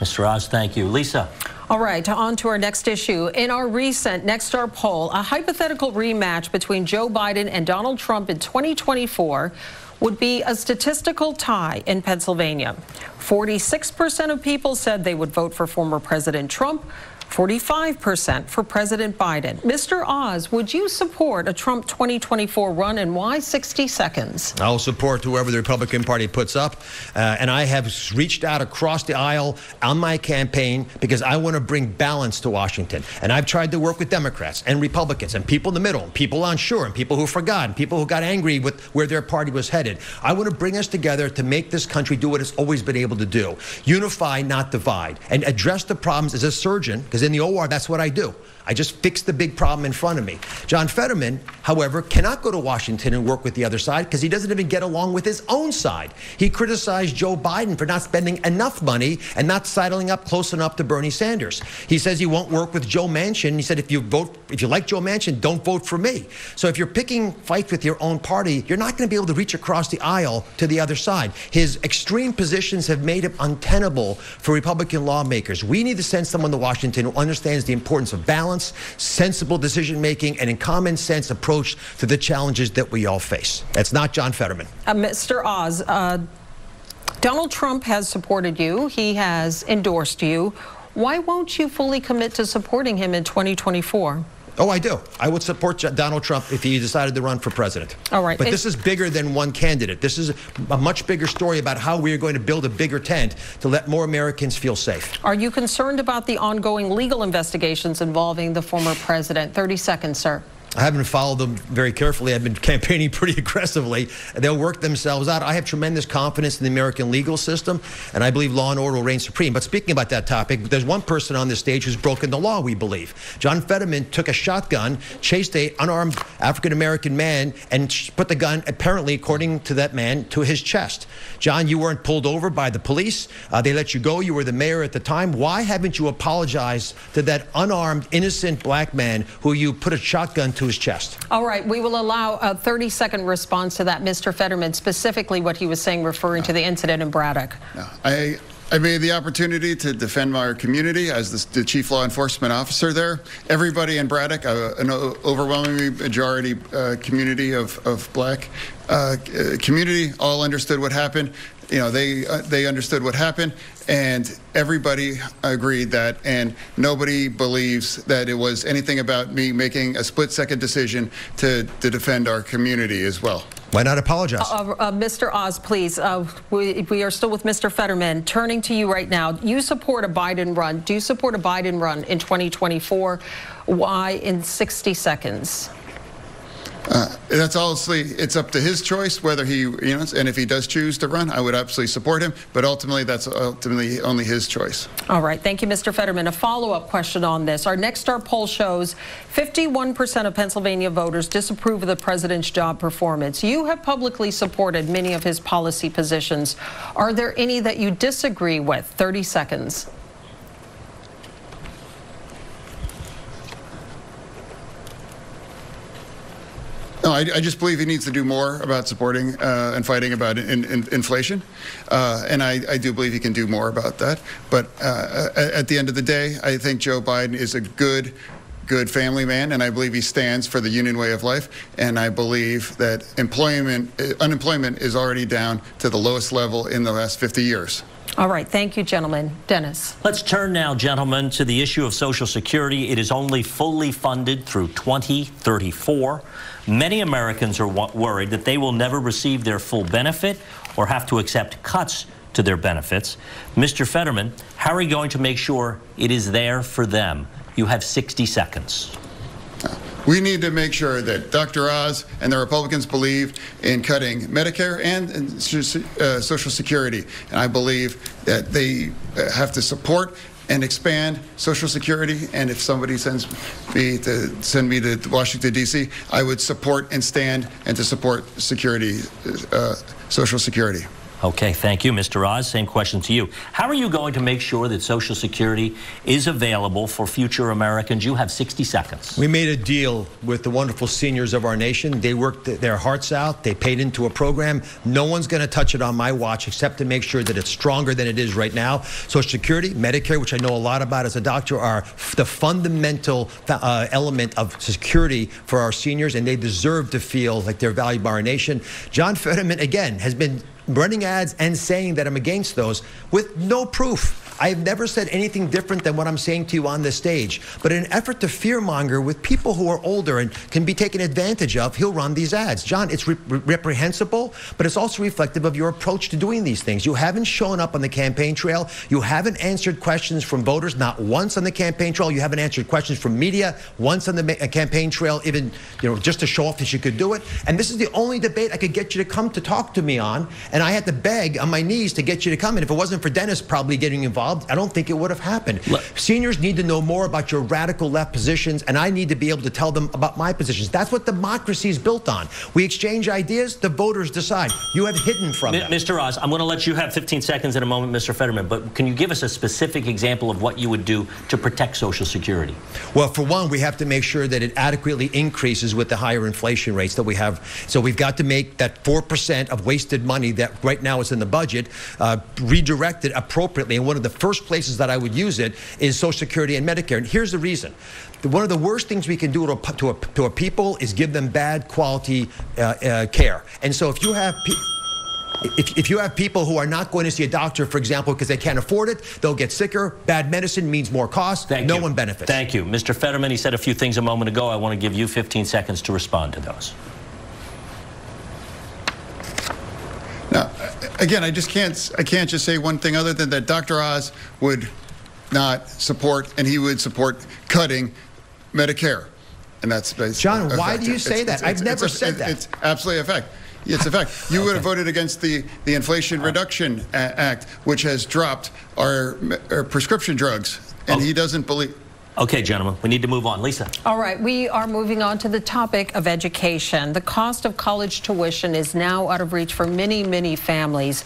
Mr. Oz, thank you. Lisa. All right, on to our next issue. In our recent Nexstar poll, a hypothetical rematch between Joe Biden and Donald Trump in 2024 would be a statistical tie in Pennsylvania. 46% of people said they would vote for former President Trump. 45% for President Biden. Mr. Oz, would you support a Trump 2024 run, and why 60 seconds? I'll support whoever the Republican Party puts up. And I have reached out across the aisle on my campaign because I want to bring balance to Washington. And I've tried to work with Democrats and Republicans and people in the middle, and people unsure, and people who forgot, and people who got angry with where their party was headed. I want to bring us together to make this country do what it's always been able to do. Unify, not divide, and address the problems as a surgeon, because in the OR, that's what I do. I just fix the big problem in front of me. John Fetterman, however, cannot go to Washington and work with the other side because he doesn't even get along with his own side. He criticized Joe Biden for not spending enough money and not sidling up close enough to Bernie Sanders. He says he won't work with Joe Manchin. He said if you like Joe Manchin, don't vote for me. So if you're picking fights with your own party, you're not going to be able to reach across the aisle to the other side. His extreme positions have made him untenable for Republican lawmakers. We need to send someone to Washington who understands the importance of balance, sensible decision-making, and a common sense approach to the challenges that we all face. That's not John Fetterman. Mr. Oz, Donald Trump has supported you. He has endorsed you. Why won't you fully commit to supporting him in 2024? Oh, I do. I would support Donald Trump if he decided to run for president. All right. But this is bigger than one candidate. This is a much bigger story about how we are going to build a bigger tent to let more Americans feel safe. Are you concerned about the ongoing legal investigations involving the former president? 30 seconds, sir. I haven't followed them very carefully. I've been campaigning pretty aggressively. They'll work themselves out. I have tremendous confidence in the American legal system, and I believe law and order will reign supreme. But speaking about that topic, there's one person on this stage who's broken the law, we believe. John Fetterman took a shotgun, chased an unarmed African-American man, and put the gun, apparently, according to that man, to his chest. John, you weren't pulled over by the police. They let you go. You were the mayor at the time. Why haven't you apologized to that unarmed, innocent black man who you put a shotgun to his chest? All right, we will allow a 30-second response to that, Mr. Fetterman, specifically what he was saying referring to the incident in Braddock. I made the opportunity to defend our community as the chief law enforcement officer there. Everybody in Braddock, an overwhelming majority community of black community, all understood what happened. You know, they understood what happened, and everybody agreed that, and nobody believes that it was anything about me making a split-second decision to defend our community as well. Why not apologize? Mr. Oz, please. We are still with Mr. Fetterman. Turning to you right now, you support a Biden run. Do you support a Biden run in 2024? Why in 60 seconds? That's honestly, it's up to his choice whether he, and if he does choose to run, I would absolutely support him. But ultimately, that's ultimately only his choice. All right. Thank you, Mr. Fetterman. A follow-up question on this. Our Nexstar poll shows 51% of Pennsylvania voters disapprove of the president's job performance. You have publicly supported many of his policy positions. Are there any that you disagree with? 30 seconds. No, I just believe he needs to do more about supporting and fighting about inflation, and I do believe he can do more about that. But at the end of the day, I think Joe Biden is a good family man, and I believe he stands for the union way of life. And I believe that unemployment is already down to the lowest level in the last 50 years. All right. Thank you, gentlemen. Dennis. Let's turn now, gentlemen, to the issue of Social Security. It is only fully funded through 2034. Many Americans are worried that they will never receive their full benefit or have to accept cuts to their benefits. Mr. Fetterman, how are you going to make sure it is there for them? You have 60 seconds. We need to make sure that Dr. Oz and the Republicans believe in cutting Medicare and Social Security. And I believe that they have to support and expand Social Security. And if somebody sends me to Washington, D.C., I would support and stand and to support Social Security. Okay, thank you, Mr. Oz. Same question to you. How are you going to make sure that Social Security is available for future Americans? You have 60 seconds. We made a deal with the wonderful seniors of our nation. They worked their hearts out. They paid into a program. No one's going to touch it on my watch except to make sure that it's stronger than it is right now. Social Security, Medicare, which I know a lot about as a doctor, are the fundamental element of security for our seniors, and they deserve to feel like they're valued by our nation. John Fetterman, again, has been running ads and saying that I'm against those with no proof. I have never said anything different than what I'm saying to you on this stage. But in an effort to fearmonger with people who are older and can be taken advantage of, he'll run these ads. John, it's reprehensible, but it's also reflective of your approach to doing these things. You haven't shown up on the campaign trail. You haven't answered questions from voters, not once on the campaign trail. You haven't answered questions from media once on the campaign trail, even just to show off that you could do it. And this is the only debate I could get you to come to talk to me on, and I had to beg on my knees to get you to come. And if it wasn't for Dennis probably getting involved, I don't think it would have happened. Look, seniors need to know more about your radical left positions, and I need to be able to tell them about my positions. That's what democracy is built on. We exchange ideas, the voters decide. You have hidden from them. Mr. Oz, I'm going to let you have 15 seconds in a moment, Mr. Fetterman, but can you give us a specific example of what you would do to protect Social Security? Well, for one, we have to make sure that it adequately increases with the higher inflation rates that we have. So we've got to make that 4% of wasted money that right now is in the budget redirected appropriately. And one of the first places that I would use it is Social Security and Medicare. And here's the reason. One of the worst things we can do to a people is give them bad quality care. And so if you have if you have people who are not going to see a doctor, for example, because they can't afford it, they'll get sicker. Bad medicine means more cost. No one benefits. Thank you. Mr. Fetterman, he said a few things a moment ago. I want to give you 15 seconds to respond to those. Now, again, I can't just say one thing other than that Dr. Oz would not support, and he would support cutting Medicare. And that's John, why do you say that? I've never said that. It's absolutely a fact. It's a fact. You would have voted against the Inflation Reduction Act, which has dropped our prescription drugs, and he doesn't believe. Okay, gentlemen, we need to move on. Lisa. All right, we are moving on to the topic of education. The cost of college tuition is now out of reach for many, many families.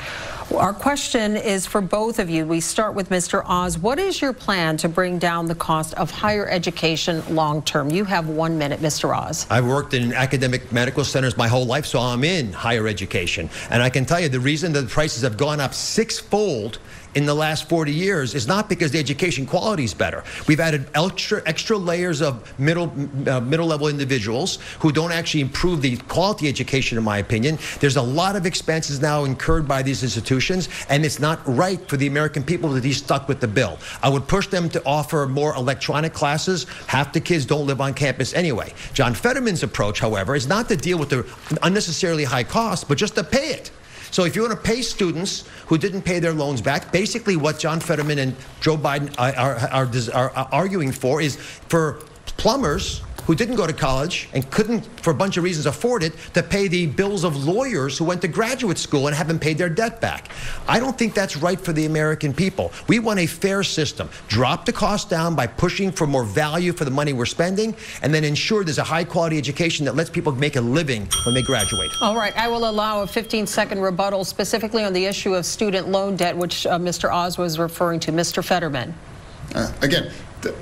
Our question is for both of you. We start with Mr. Oz. What is your plan to bring down the cost of higher education long term? You have 1 minute, Mr. Oz. I've worked in academic medical centers my whole life, so I'm in higher education. And I can tell you the reason that the prices have gone up sixfold in the last 40 years is not because the education quality is better. We've added extra layers of middle-level individuals who don't actually improve the quality education, in my opinion. There's a lot of expenses now incurred by these institutions, and it's not right for the American people to be stuck with the bill. I would push them to offer more electronic classes. Half the kids don't live on campus anyway. John Fetterman's approach, however, is not to deal with the unnecessarily high cost, but just to pay it. So if you want to pay students who didn't pay their loans back, basically what John Fetterman and Joe Biden are arguing for is for plumbers who didn't go to college and couldn't, for a bunch of reasons, afford it, to pay the bills of lawyers who went to graduate school and haven't paid their debt back. I don't think that's right for the American people. We want a fair system. Drop the cost down by pushing for more value for the money we're spending, and then ensure there's a high-quality education that lets people make a living when they graduate. All right, I will allow a 15-second rebuttal specifically on the issue of student loan debt, which Mr. Oz was referring to. Mr. Fetterman. Again,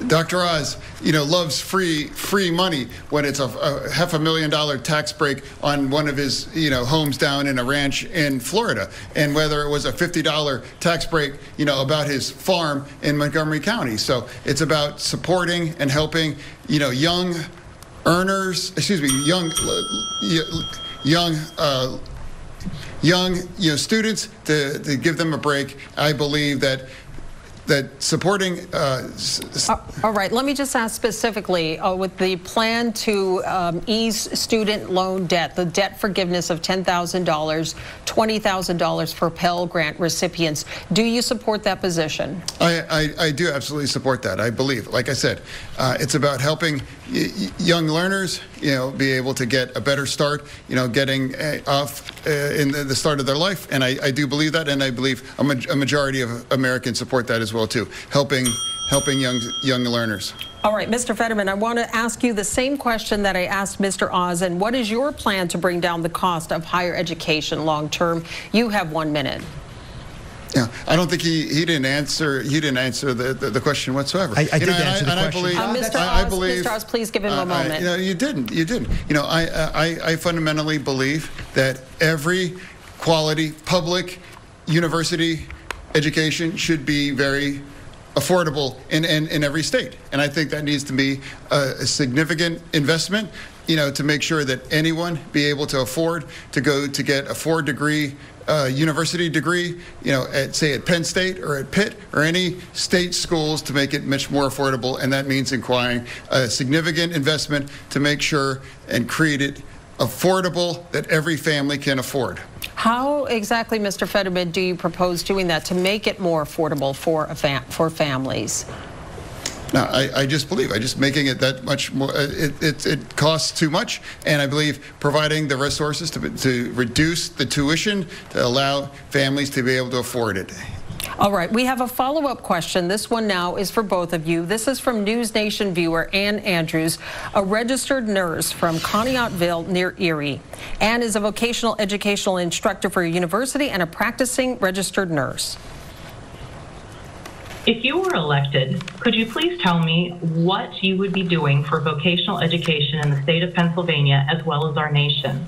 Dr. Oz, loves free money when it's a $500,000 tax break on one of his, homes down in a ranch in Florida, and whether it was a $50 tax break, about his farm in Montgomery County. So it's about supporting and helping, young earners, students to give them a break. I believe that supporting... All right, let me just ask specifically, with the plan to ease student loan debt, the debt forgiveness of $10,000, $20,000 for Pell Grant recipients, do you support that position? I do absolutely support that. I believe, like I said, it's about helping young learners, be able to get a better start, getting off in the start of their life. And I do believe that, and I believe a majority of Americans support that as well too, helping young learners. All right, Mr. Fetterman, I want to ask you the same question that I asked Mr. Oz. And what is your plan to bring down the cost of higher education long term? You have 1 minute. Yeah, I don't think he didn't answer. He didn't answer the question whatsoever. I did answer the question. Mr. Oz, please give him a moment. You didn't. I fundamentally believe that every quality public university education should be very affordable in every state, and I think that needs to be a significant investment. to make sure that anyone be able to afford to go to get a 4-degree university degree, say at Penn State or at Pitt or any state schools, to make it much more affordable. And that means acquiring a significant investment to make sure and create it affordable that every family can afford. How exactly, Mr. Fetterman, do you propose doing that to make it more affordable for families? No, I just believe, making it that much more, it costs too much, and I believe providing the resources to reduce the tuition to allow families to be able to afford it. All right, we have a follow-up question. This one now is for both of you. This is from News Nation viewer Ann Andrews, a registered nurse from Conneautville near Erie. Ann is a vocational educational instructor for a university and a practicing registered nurse. If you were elected, could you please tell me what you would be doing for vocational education in the state of Pennsylvania as well as our nation?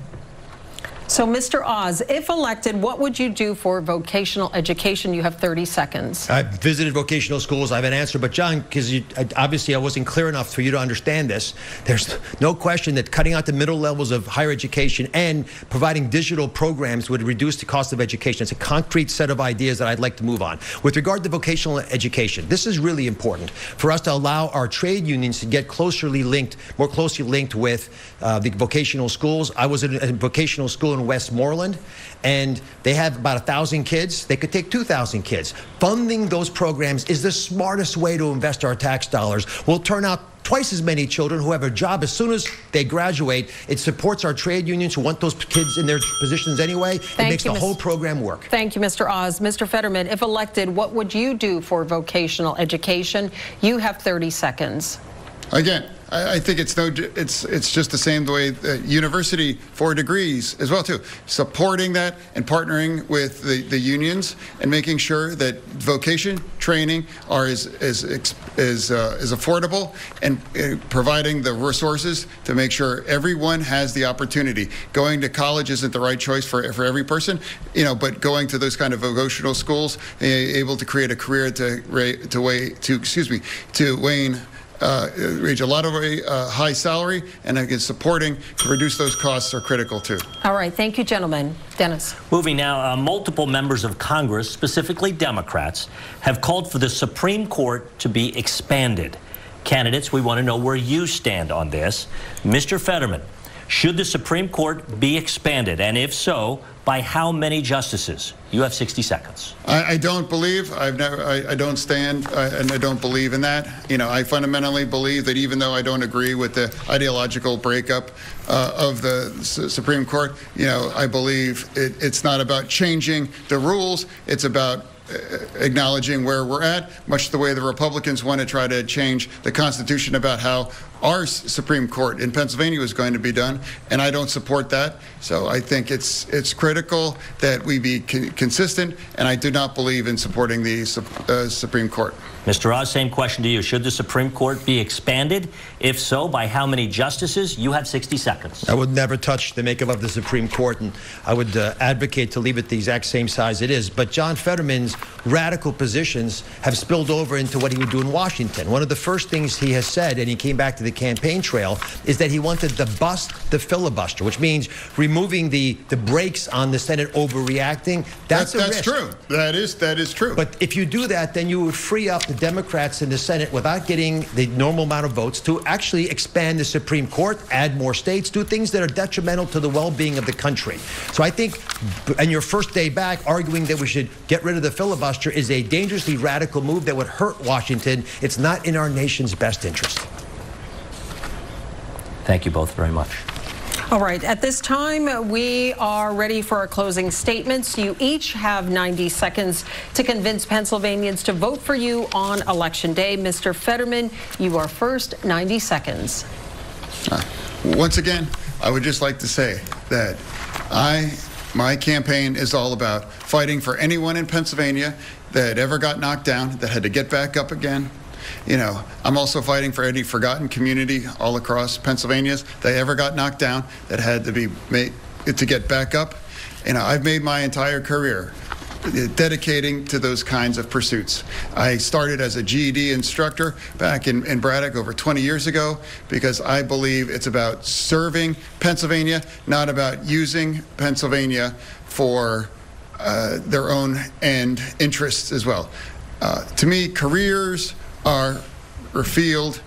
So, Mr. Oz, if elected, what would you do for vocational education? You have 30 seconds. I visited vocational schools. I have an answer. But, John, because obviously I wasn't clear enough for you to understand this, there's no question that cutting out the middle levels of higher education and providing digital programs would reduce the cost of education. It's a concrete set of ideas that I'd like to move on. With regard to vocational education, this is really important for us to allow our trade unions to get more closely linked with the vocational schools. I was at a vocational school in Westmoreland, and they have about 1,000 kids. They could take 2,000 kids. Funding those programs is the smartest way to invest our tax dollars. We'll turn out twice as many children who have a job as soon as they graduate. It supports our trade unions who want those kids in their positions anyway. It makes the whole program work. Thank you, Mr. Oz. Mr. Fetterman, if elected, what would you do for vocational education? You have 30 seconds. Again, I think it's just the same the way university 4 degrees as well too. Supporting that and partnering with the unions and making sure that vocation training are is affordable, and providing the resources to make sure everyone has the opportunity. Going to college isn't the right choice for every person, but going to those kind of vocational schools, able to create a career to Wayne. Reach a lot of high salary, and again, supporting to reduce those costs are critical too. All right, thank you, gentlemen. Dennis. Moving now, multiple members of Congress, specifically Democrats, have called for the Supreme Court to be expanded. Candidates, we want to know where you stand on this. Mr. Fetterman, should the Supreme Court be expanded, and if so, by how many justices? You have 60 seconds. I don't believe, I don't stand, and I don't believe in that. I fundamentally believe that even though I don't agree with the ideological breakup of the Supreme Court, I believe it's not about changing the rules. It's about acknowledging where we're at, much the way the Republicans want to try to change the Constitution about how our Supreme Court in Pennsylvania was going to be done, and I don't support that. So I think it's critical that we be consistent, and I do not believe in supporting the Supreme Court. Mr. Oz, same question to you. Should the Supreme Court be expanded? If so, by how many justices? You have 60 seconds. I would never touch the makeup of the Supreme Court, and I would advocate to leave it the exact same size it is. But John Fetterman's radical positions have spilled over into what he would do in Washington. One of the first things he has said, and he came back to the campaign trail, is that he wanted to bust the filibuster, which means removing the brakes on the Senate overreacting. That's true. That is true. But if you do that, then you would free up the Democrats in the Senate without getting the normal amount of votes to actually expand the Supreme Court, add more states, do things that are detrimental to the well-being of the country. So I think, and your first day back, arguing that we should get rid of the filibuster is a dangerously radical move that would hurt Washington. It's not in our nation's best interest. Thank you both very much. All right, at this time, we are ready for our closing statements. You each have 90 seconds to convince Pennsylvanians to vote for you on Election Day. Mr. Fetterman, you are first, 90 seconds. Once again, I would just like to say that my campaign is all about fighting for anyone in Pennsylvania that ever got knocked down, that had to get back up again. I'm also fighting for any forgotten community all across Pennsylvania that ever got knocked down, that had to be made to get back up. I've made my entire career dedicating to those kinds of pursuits. I started as a GED instructor back in Braddock over 20 years ago because I believe it's about serving Pennsylvania, not about using Pennsylvania for their own end interests as well. To me, careers are revealed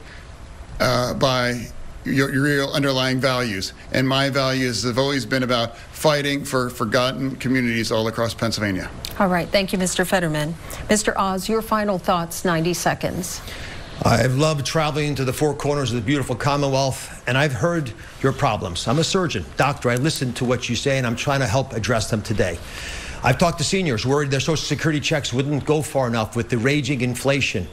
by your real underlying values. And my values have always been about fighting for forgotten communities all across Pennsylvania. All right. Thank you, Mr. Fetterman. Mr. Oz, your final thoughts, 90 seconds. I've loved traveling to the four corners of the beautiful Commonwealth, and I've heard your problems. I'm a surgeon, doctor. I listen to what you say, and I'm trying to help address them today. I've talked to seniors worried their Social Security checks wouldn't go far enough with the raging inflation.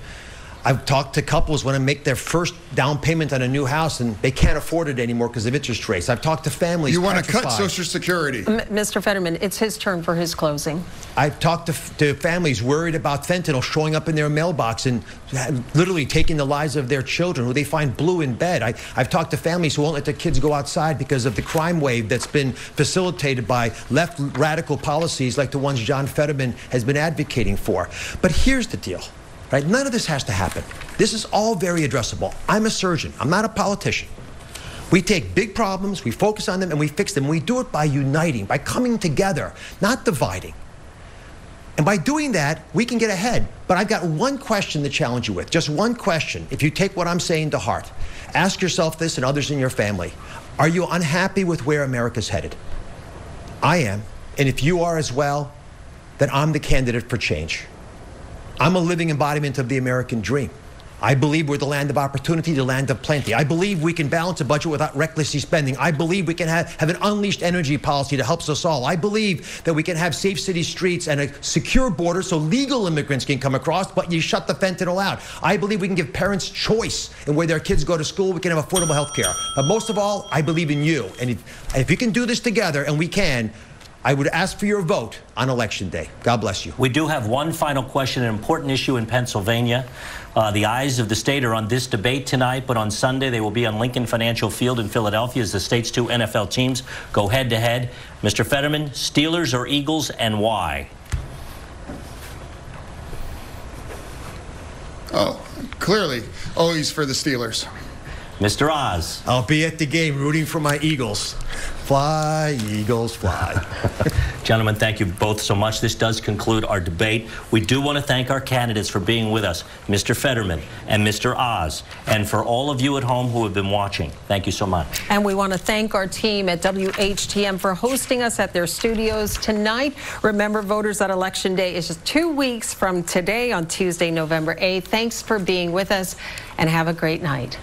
I've talked to couples when I make their first down payment on a new house and they can't afford it anymore because of interest rates. I've talked to families. You want to cut Social Security. Mr. Fetterman, it's his turn for his closing. I've talked to families worried about fentanyl showing up in their mailbox and literally taking the lives of their children who they find blue in bed. I've talked to families who won't let their kids go outside because of the crime wave that's been facilitated by left radical policies like the ones John Fetterman has been advocating for. But here's the deal. Right? None of this has to happen. This is all very addressable. I'm a surgeon. I'm not a politician. We take big problems, we focus on them, and we fix them. We do it by uniting, by coming together, not dividing. And by doing that, we can get ahead. But I've got one question to challenge you with, just one question. If you take what I'm saying to heart, ask yourself this and others in your family. Are you unhappy with where America's headed? I am. And if you are as well, then I'm the candidate for change. I'm a living embodiment of the American dream. I believe we're the land of opportunity, the land of plenty. I believe we can balance a budget without recklessly spending. I believe we can have an unleashed energy policy that helps us all. I believe that we can have safe city streets and a secure border so legal immigrants can come across, but you shut the fentanyl out. I believe we can give parents choice in where their kids go to school. We can have affordable health care. But most of all, I believe in you. And if you can do this together, and we can, I would ask for your vote on Election Day. God bless you. We do have one final question, an important issue in Pennsylvania. The eyes of the state are on this debate tonight, but on Sunday they will be on Lincoln Financial Field in Philadelphia as the state's two NFL teams go head-to-head. Mr. Fetterman, Steelers or Eagles, and why? Oh, clearly, always for the Steelers. Mr. Oz. I'll be at the game rooting for my Eagles. Fly, Eagles, fly. Gentlemen, thank you both so much. This does conclude our debate. We do want to thank our candidates for being with us, Mr. Fetterman and Mr. Oz, and for all of you at home who have been watching. Thank you so much. And we want to thank our team at WHTM for hosting us at their studios tonight. Remember, voters, that Election Day is just 2 weeks from today on Tuesday, November 8th. Thanks for being with us, and have a great night.